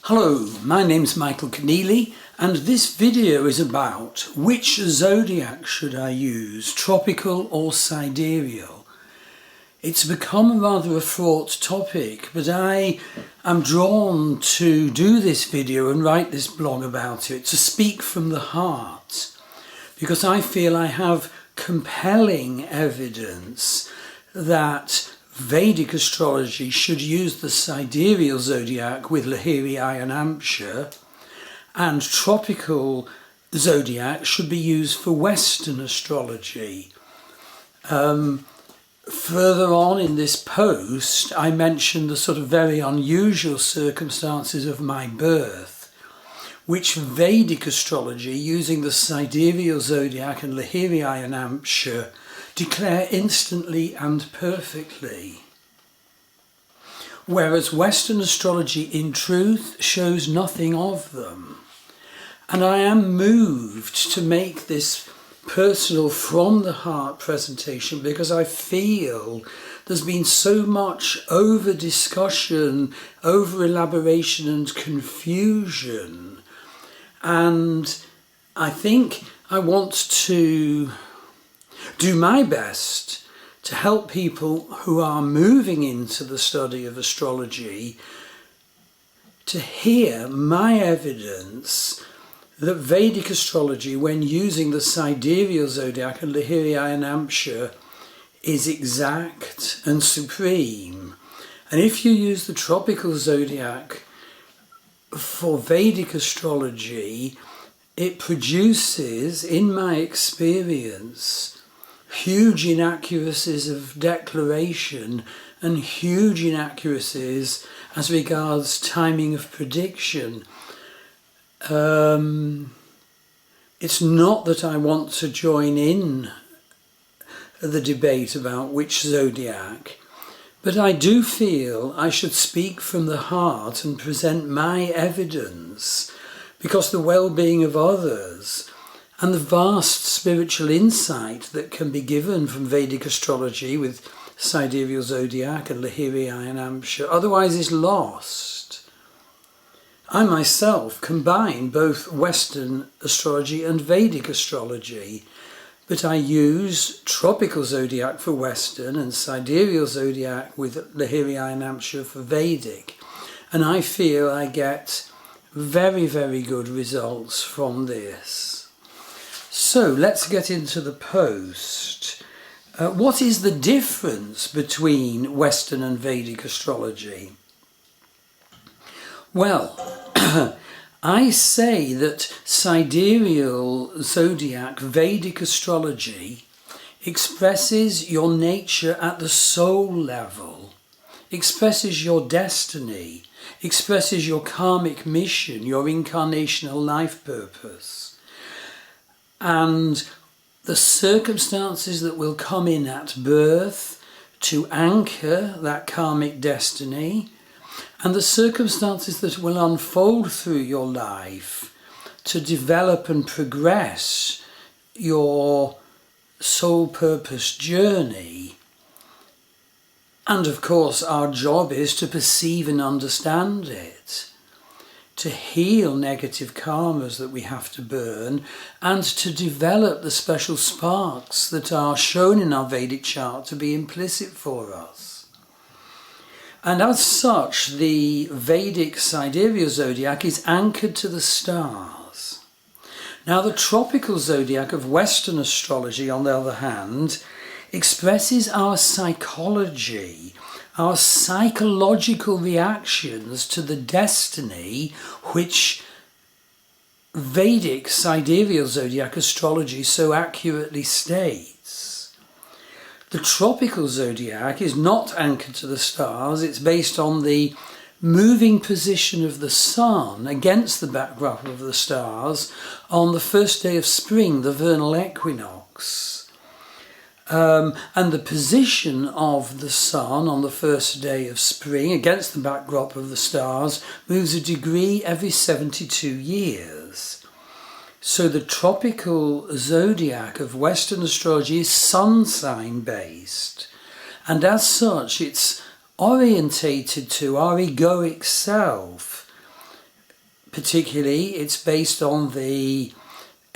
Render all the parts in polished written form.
Hello, my name's Michael Conneely, and this video is about which zodiac should I use, tropical or sidereal. It's become rather a fraught topic, but I am drawn to do this video and write this blog about it, to speak from the heart, because I feel I have compelling evidence that Vedic astrology should use the sidereal zodiac with Lahiri and Amshar, and tropical zodiac should be used for Western astrology. Further on in this post, I mentioned the sort of very unusual circumstances of my birth, which Vedic astrology, using the sidereal zodiac and Lahiri and Amshar, declare instantly and perfectly, whereas Western astrology in truth shows nothing of them. And I am moved to make this personal from the heart presentation because I feel there's been so much over discussion, over elaboration and confusion, and I think I want to do my best to help people who are moving into the study of astrology to hear my evidence that Vedic astrology, when using the sidereal zodiac and Lahiri and Amshar, is exact and supreme. And if you use the tropical zodiac for Vedic astrology, it produces, in my experience, huge inaccuracies of declaration and huge inaccuracies as regards timing of prediction. It's not that I want to join in the debate about which zodiac, but I do feel I should speak from the heart and present my evidence, because the well-being of others and the vast spiritual insight that can be given from Vedic astrology with sidereal zodiac and Lahiri and Amshar otherwise is lost. I myself combine both Western astrology and Vedic astrology, but I use tropical zodiac for Western and sidereal zodiac with Lahiri and Amshar for Vedic, and I feel I get very, very good results from this. So let's get into the post. What is the difference between Western and Vedic astrology? Well, I say that sidereal zodiac Vedic astrology expresses your nature at the soul level, expresses your destiny, expresses your karmic mission, your incarnational life purpose, and the circumstances that will come in at birth to anchor that karmic destiny, and the circumstances that will unfold through your life to develop and progress your soul purpose journey. And of course, our job is to perceive and understand it, to heal negative karmas that we have to burn, and to develop the special sparks that are shown in our Vedic chart to be implicit for us. And as such, the Vedic sidereal zodiac is anchored to the stars. Now, the tropical zodiac of Western astrology, on the other hand, expresses our psychology, our psychological reactions to the destiny which Vedic sidereal zodiac astrology so accurately states. The tropical zodiac is not anchored to the stars. It's based on the moving position of the sun against the backdrop of the stars on the first day of spring, the vernal equinox. And the position of the sun on the first day of spring against the backdrop of the stars moves a degree every 72 years. So the tropical zodiac of Western astrology is sun sign based, and as such it's orientated to our egoic self, particularly it's based on the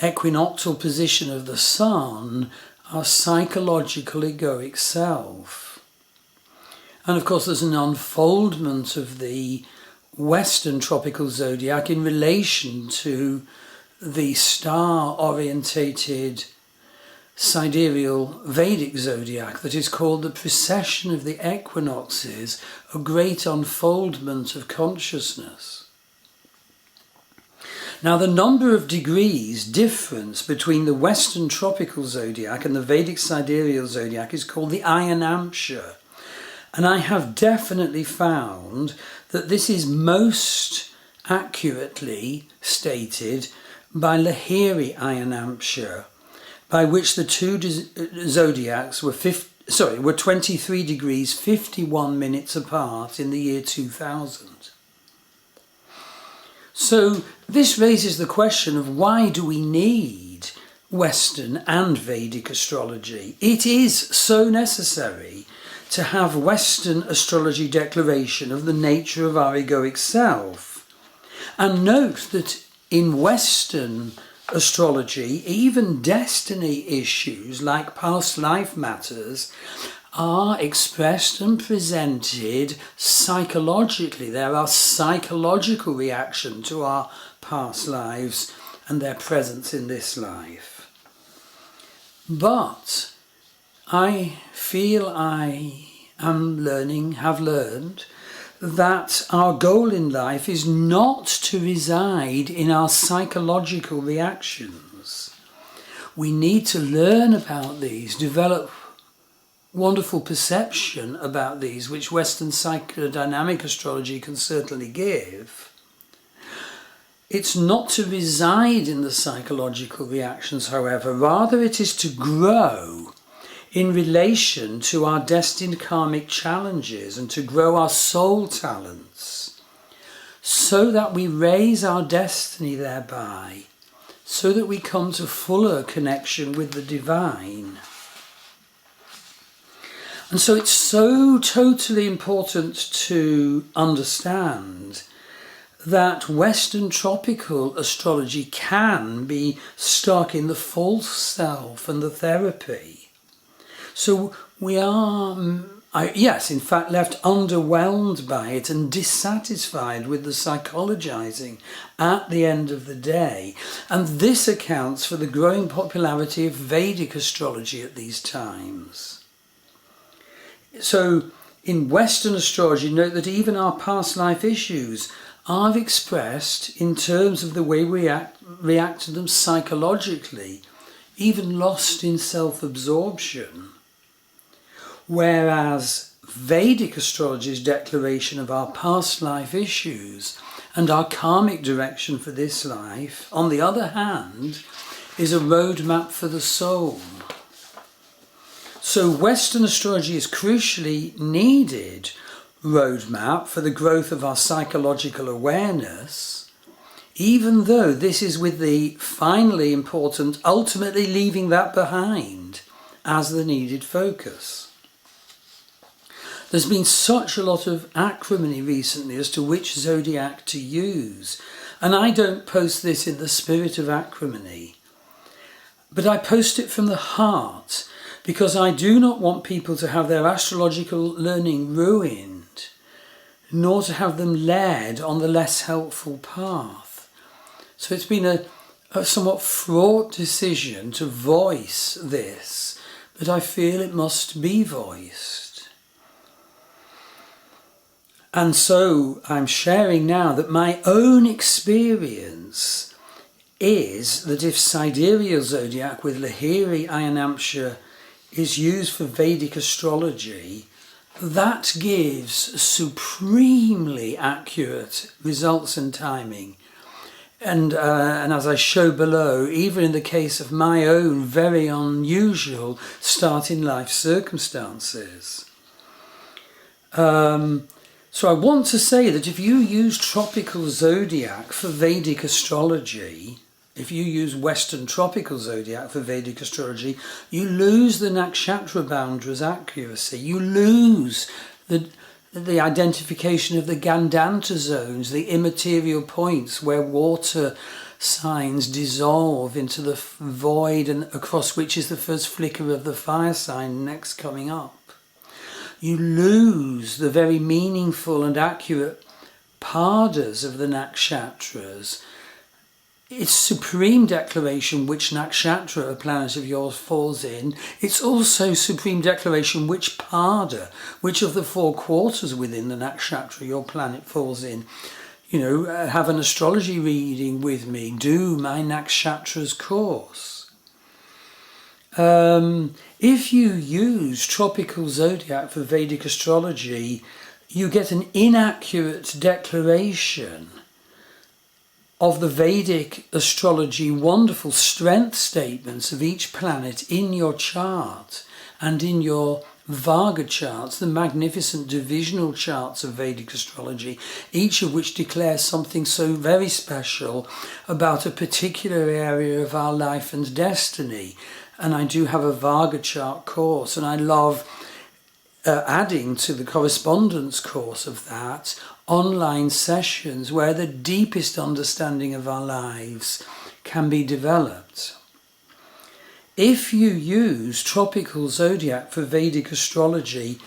equinoctial position of the sun, our psychological egoic self. And of course there's an unfoldment of the Western tropical zodiac in relation to the star-orientated Sidereal Vedic zodiac that is called the precession of the equinoxes, a great unfoldment of consciousness. Now, the number of degrees difference between the Western tropical zodiac and the Vedic sidereal zodiac is called the Ayanamsha. And I have definitely found that this is most accurately stated by Lahiri Ayanamsha, by which the two zodiacs were 23 degrees 51 minutes apart in the year 2000. So this raises the question of why do we need Western and Vedic astrology? It is so necessary to have Western astrology declaration of the nature of our egoic self. And note that in Western astrology, even destiny issues like past life matters are expressed and presented psychologically. There are psychological reactions to our past lives and their presence in this life. But I feel I have learned that our goal in life is not to reside in our psychological reactions. We need to learn about these, develop wonderful perception about these, which Western psychodynamic astrology can certainly give. It's not to reside in the psychological reactions, however, rather it is to grow in relation to our destined karmic challenges and to grow our soul talents so that we raise our destiny thereby, so that we come to fuller connection with the divine. And so it's so totally important to understand that Western tropical astrology can be stuck in the false self and the therapy. So we are, yes, in fact, left underwhelmed by it and dissatisfied with the psychologizing at the end of the day. And this accounts for the growing popularity of Vedic astrology at these times. So in Western astrology, note that even our past life issues are expressed in terms of the way we react to them psychologically, even lost in self-absorption. Whereas Vedic astrology's declaration of our past life issues and our karmic direction for this life, on the other hand, is a roadmap for the soul. So Western astrology is crucially needed roadmap for the growth of our psychological awareness, even though this is with the finally important, ultimately leaving that behind as the needed focus. There's been such a lot of acrimony recently as to which zodiac to use, and I don't post this in the spirit of acrimony, but I post it from the heart because I do not want people to have their astrological learning ruined, nor to have them led on the less helpful path. So it's been a somewhat fraught decision to voice this, but I feel it must be voiced. And so I'm sharing now that my own experience is that if Sidereal Zodiac with Lahiri Ayanamsha is used for Vedic astrology, that gives supremely accurate results and timing. And as I show below, even in the case of my own very unusual start in life circumstances. So I want to say that if you use tropical zodiac for Vedic astrology, if you use Western tropical zodiac for Vedic astrology, you lose the nakshatra boundaries accuracy. You lose the the identification of the Gandanta zones, the immaterial points where water signs dissolve into the void and across which is the first flicker of the fire sign next coming up. You lose the very meaningful and accurate padas of the nakshatras. It's supreme declaration which nakshatra a planet of yours falls in. It's also supreme declaration which pada, which of the 4 quarters within the nakshatra your planet falls in. You know, have an astrology reading with me, do my nakshatras course. If you use tropical zodiac for Vedic astrology, you get an inaccurate declaration of the Vedic astrology wonderful strength statements of each planet in your chart and in your Varga charts, the magnificent divisional charts of Vedic astrology, each of which declares something so very special about a particular area of our life and destiny. And I do have a Varga chart course, and I love adding to the correspondence course of that online sessions where the deepest understanding of our lives can be developed. If you use tropical zodiac for Vedic astrology,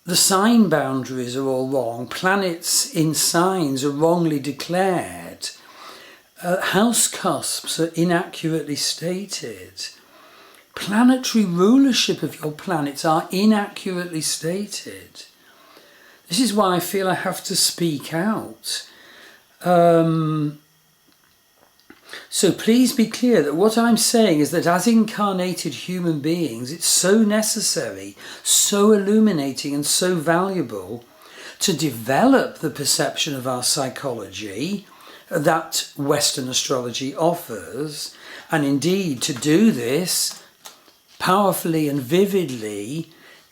the sign boundaries are all wrong, planets in signs are wrongly declared, house cusps are inaccurately stated, planetary rulership of your planets are inaccurately stated. This is why I feel I have to speak out. So please be clear that what I'm saying is that as incarnated human beings, it's so necessary, so illuminating and so valuable to develop the perception of our psychology that Western astrology offers, and indeed to do this powerfully and vividly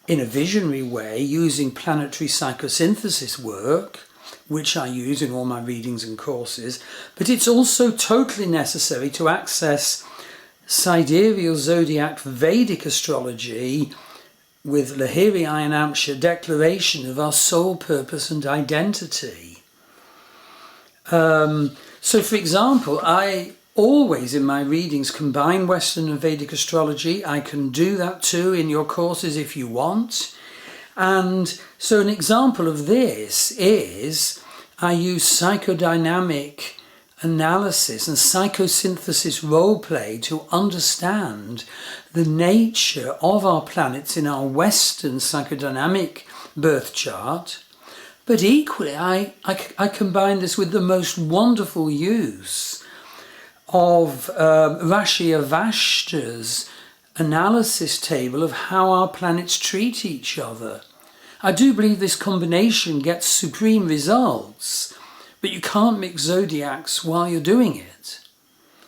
in a visionary way using planetary psychosynthesis work, which I use in all my readings and courses, but it's also totally necessary to access sidereal zodiac Vedic astrology with Lahiri Ayanamsha declaration of our soul purpose and identity. So for example, I always in my readings combine Western and Vedic astrology. I can do that too in your courses if you want. And so an example of this is I use psychodynamic analysis and psychosynthesis role play to understand the nature of our planets in our Western psychodynamic birth chart. But equally, I combine this with the most wonderful use of Rashia Vashta's analysis table of how our planets treat each other. I do believe this combination gets supreme results, but you can't mix zodiacs while you're doing it,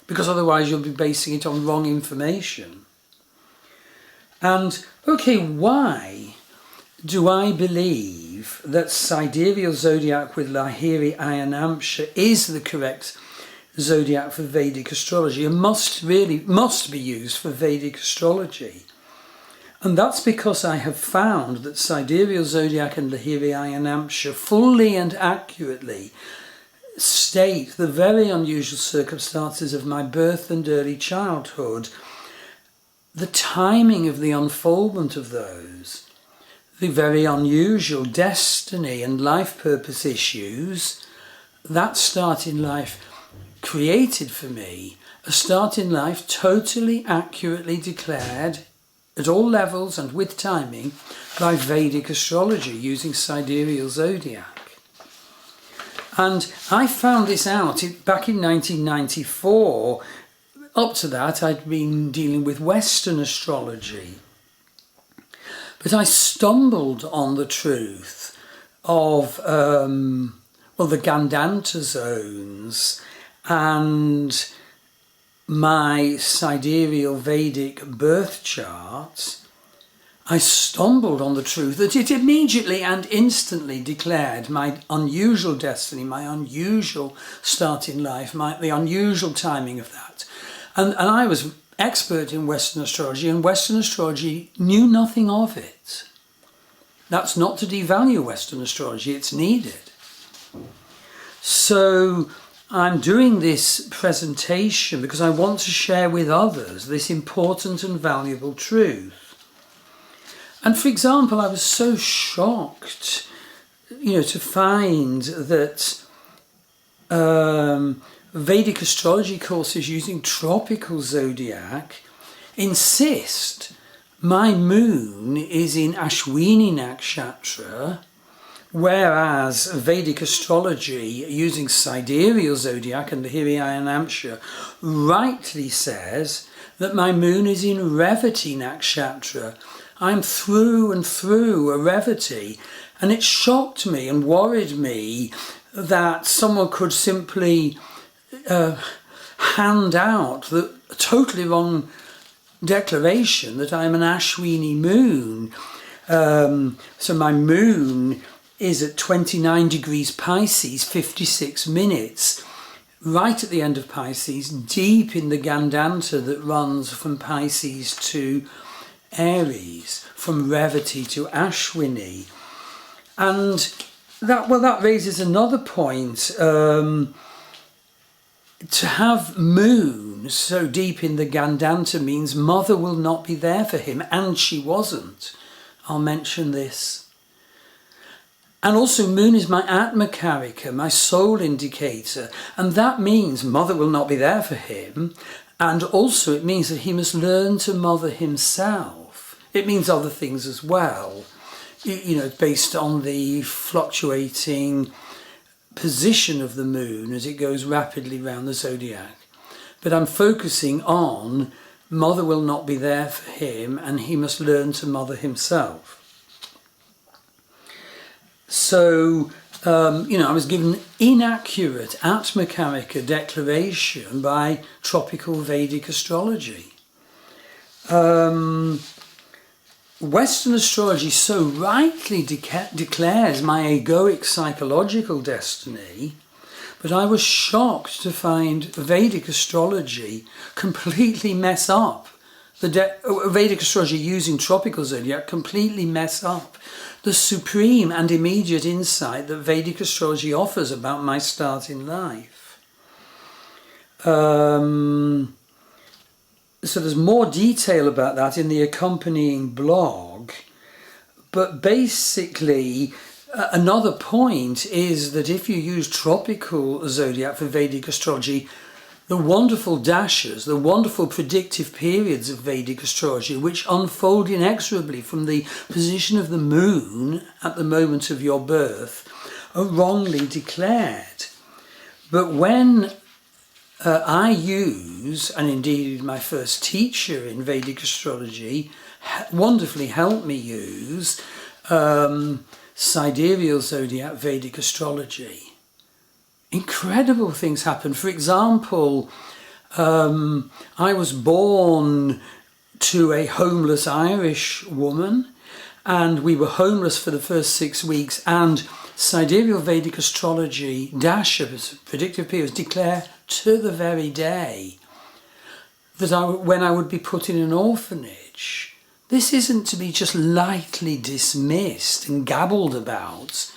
because otherwise you'll be basing it on wrong information. And, okay, why do I believe that sidereal zodiac with Lahiri Ayanamsha is the correct zodiac for Vedic astrology and must be used for Vedic astrology? And that's because I have found that sidereal zodiac and Lahiri Ayanamsha fully and accurately state the very unusual circumstances of my birth and early childhood, the timing of the unfoldment of those, the very unusual destiny and life purpose issues that start in life created for me, a start in life totally accurately declared at all levels and with timing by Vedic astrology using sidereal zodiac. And I found this out back in 1994. Up to that I'd been dealing with Western astrology. But I stumbled on the truth of the Gandanta zones and my sidereal Vedic birth chart. I stumbled on the truth that it immediately and instantly declared my unusual destiny, my unusual start in life, the unusual timing of that. And I was expert in Western astrology, and Western astrology knew nothing of it. That's not to devalue Western astrology, it's needed. So I'm doing this presentation because I want to share with others this important and valuable truth. And for example, I was so shocked, to find that Vedic astrology courses using tropical zodiac insist my moon is in Ashwini Nakshatra, whereas Vedic astrology using Sidereal zodiac and the Namsha rightly says that my moon is in Revati Nakshatra. I'm through and through a Revati, and it shocked me and worried me that someone could simply hand out the totally wrong declaration that I'm an Ashwini moon. So my moon is at 29 degrees Pisces, 56 minutes, right at the end of Pisces, deep in the Gandanta that runs from Pisces to Aries, from Revati to Ashwini. And that raises another point. To have moon so deep in the Gandanta means mother will not be there for him, and she wasn't. I'll mention this. And also moon is my Atma Karika, my soul indicator, and that means mother will not be there for him, and also it means that he must learn to mother himself. It means other things as well, based on the fluctuating position of the moon as it goes rapidly round the zodiac. But I'm focusing on mother will not be there for him and he must learn to mother himself. So, I was given inaccurate Atmakarika declaration by tropical Vedic astrology. Western astrology so rightly declares my egoic psychological destiny, but I was shocked to find Vedic astrology completely mess up. Vedic astrology using tropical zodiac completely mess up the supreme and immediate insight that Vedic astrology offers about my start in life. So there's more detail about that in the accompanying blog, but basically another point is that if you use tropical zodiac for Vedic astrology, the wonderful dashas, the wonderful predictive periods of Vedic astrology, which unfold inexorably from the position of the moon at the moment of your birth, are wrongly declared. But when I use, and indeed my first teacher in Vedic astrology wonderfully helped me use, Sidereal zodiac Vedic astrology. Incredible things happen. For example, I was born to a homeless Irish woman, and we were homeless for the first 6 weeks, and Sidereal Vedic astrology, Dasha, predictive periods, declare to the very day that when I would be put in an orphanage. This isn't to be just lightly dismissed and gabbled about,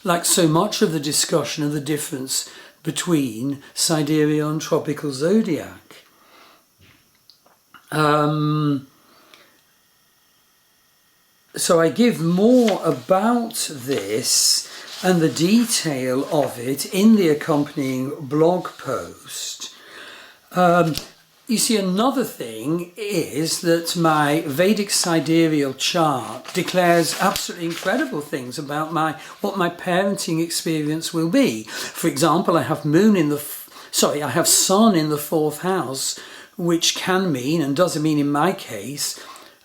like so much of the discussion of the difference between sidereal and tropical zodiac. So I give more about this and the detail of it in the accompanying blog post. You see, another thing is that my Vedic sidereal chart declares absolutely incredible things about what my parenting experience will be. For example, I have I have Sun in the 4th house, which can mean, and does mean in my case,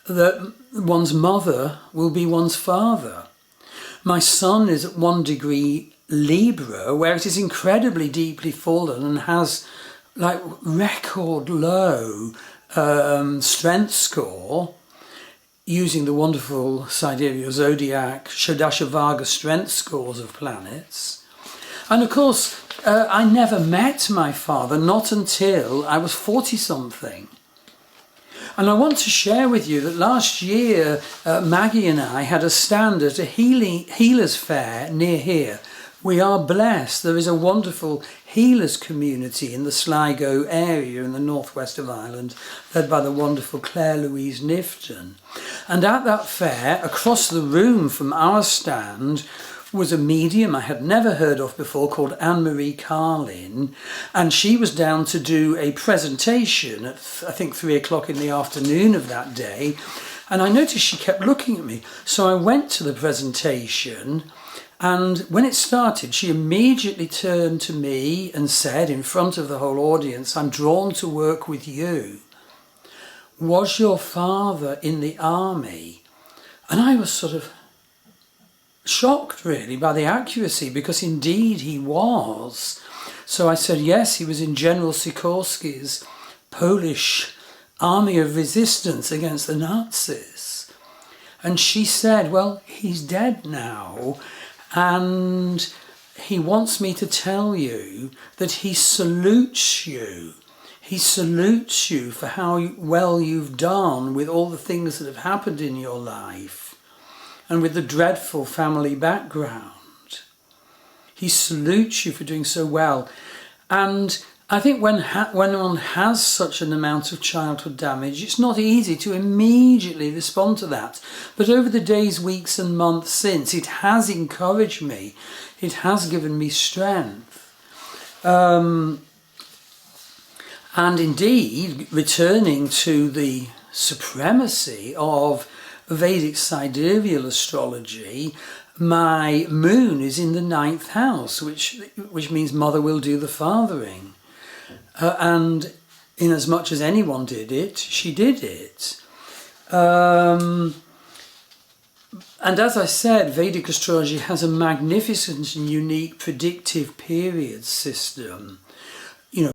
that one's mother will be one's father. My Sun is at 1 degree Libra, where it is incredibly deeply fallen and has like record low strength score, using the wonderful sidereal zodiac Shodasha Varga strength scores of planets. And of course, I never met my father, not until I was 40-something. And I want to share with you that last year Maggie and I had a stand at a healers fair near here. We are blessed. There is a wonderful healers community in the Sligo area in the northwest of Ireland, led by the wonderful Claire Louise Nifton. And at that fair, across the room from our stand, was a medium I had never heard of before called Anne-Marie Carlin, and she was down to do a presentation at I think 3 o'clock in the afternoon of that day, and I noticed she kept looking at me. So I went to the presentation, and when it started, she immediately turned to me and said in front of the whole audience, "I'm drawn to work with you. Was your father in the army?" And I was sort of shocked really by the accuracy, because indeed he was. So I said, yes, he was in General Sikorski's Polish army of resistance against the Nazis. And she said, well, he's dead now, and he wants me to tell you that he salutes you. He salutes you for how well you've done with all the things that have happened in your life and with the dreadful family background. He salutes you for doing so well. And I think when one has such an amount of childhood damage, it's not easy to immediately respond to that. But over the days, weeks and months since, it has encouraged me. It has given me strength. And indeed, returning to the supremacy of Vedic sidereal astrology, my moon is in the 9th house, which means mother will do the fathering. And in as much as anyone did it, she did it. And as I said, Vedic astrology has a magnificent and unique predictive period system,